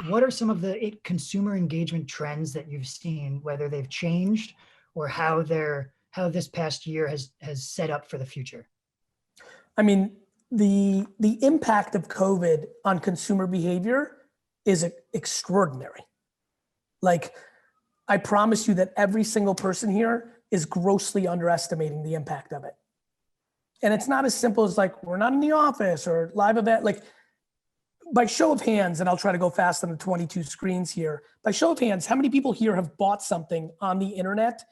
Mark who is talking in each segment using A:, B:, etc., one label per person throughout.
A: what are some of the consumer engagement trends that you've seen, whether they've changed or how this past year has set up for the future?
B: I mean, the impact of COVID on consumer behavior is extraordinary. Like, I promise you that every single person here is grossly underestimating the impact of it. And it's not as simple as like, we're not in the office or live event. Like, by show of hands, and I'll try to go fast on the 22 screens here. By show of hands, how many people here have bought something on the internet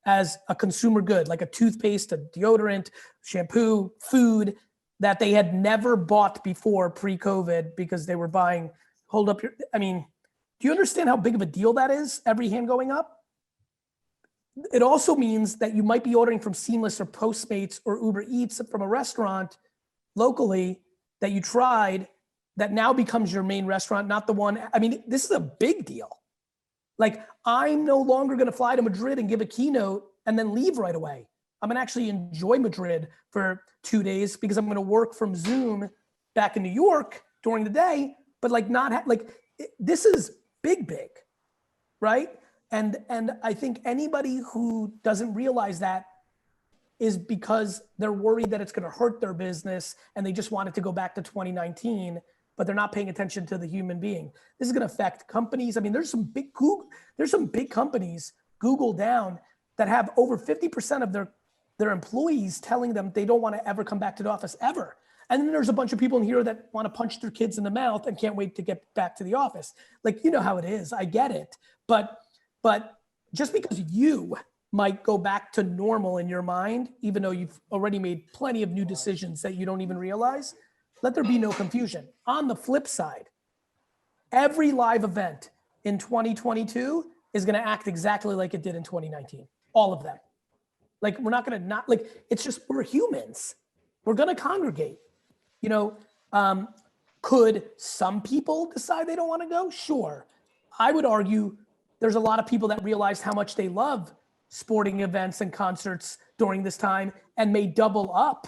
B: as a consumer good, like a toothpaste, a deodorant, shampoo, food, that they had never bought before pre-COVID because they were buying, hold up your, I mean, do you understand how big of a deal that is? Every hand going up? It also means that you might be ordering from Seamless or Postmates or Uber Eats from a restaurant locally that you tried that now becomes your main restaurant, not the one. I mean, this is a big deal. Like, I'm no longer gonna fly to Madrid and give a keynote and then leave right away. I'm gonna actually enjoy Madrid for 2 days because I'm gonna work from Zoom back in New York during the day, but like this is big, right? And I think anybody who doesn't realize that is because they're worried that it's gonna hurt their business and they just want it to go back to 2019, but they're not paying attention to the human being. This is gonna affect companies. I mean, there's some big companies, Google down, that have over 50% of their employees telling them they don't wanna ever come back to the office ever. And then there's a bunch of people in here that wanna punch their kids in the mouth and can't wait to get back to the office. Like, you know how it is, I get it. But just because you might go back to normal in your mind, even though you've already made plenty of new decisions that you don't even realize, let there be no confusion. On the flip side, every live event in 2022 is gonna act exactly like it did in 2019. All of them. Like, we're not gonna it's just, we're humans. We're gonna congregate. You know, could some people decide they don't wanna go? Sure. I would argue there's a lot of people that realized how much they love sporting events and concerts during this time and may double up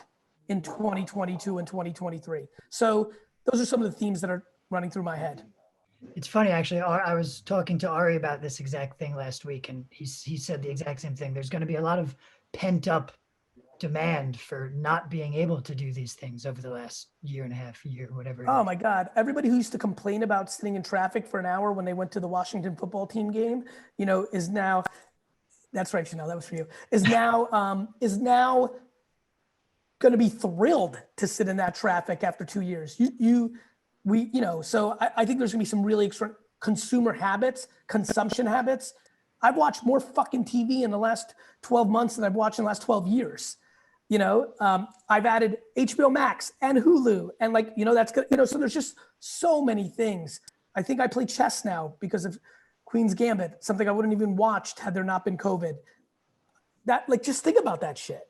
B: in 2022 and 2023. So those are some of the themes that are running through my head.
A: It's funny, actually. I was talking to Ari about this exact thing last week, and he said the exact same thing. There's going to be a lot of pent up demand for not being able to do these things over the last year and a half, whatever.
B: Oh my God. Everybody who used to complain about sitting in traffic for an hour when they went to the Washington football team game, you know, is now, that's right, Chanel, that was for you, is now going to be thrilled to sit in that traffic after 2 years. So I think there's gonna be some really extra consumer habits, consumption habits. I've watched more fucking TV in the last 12 months than I've watched in the last 12 years. You know, I've added HBO Max and Hulu, and like, you know, that's good. You know, so there's just so many things. I think I play chess now because of Queen's Gambit, something I wouldn't even watched had there not been COVID. That, like, just think about that shit.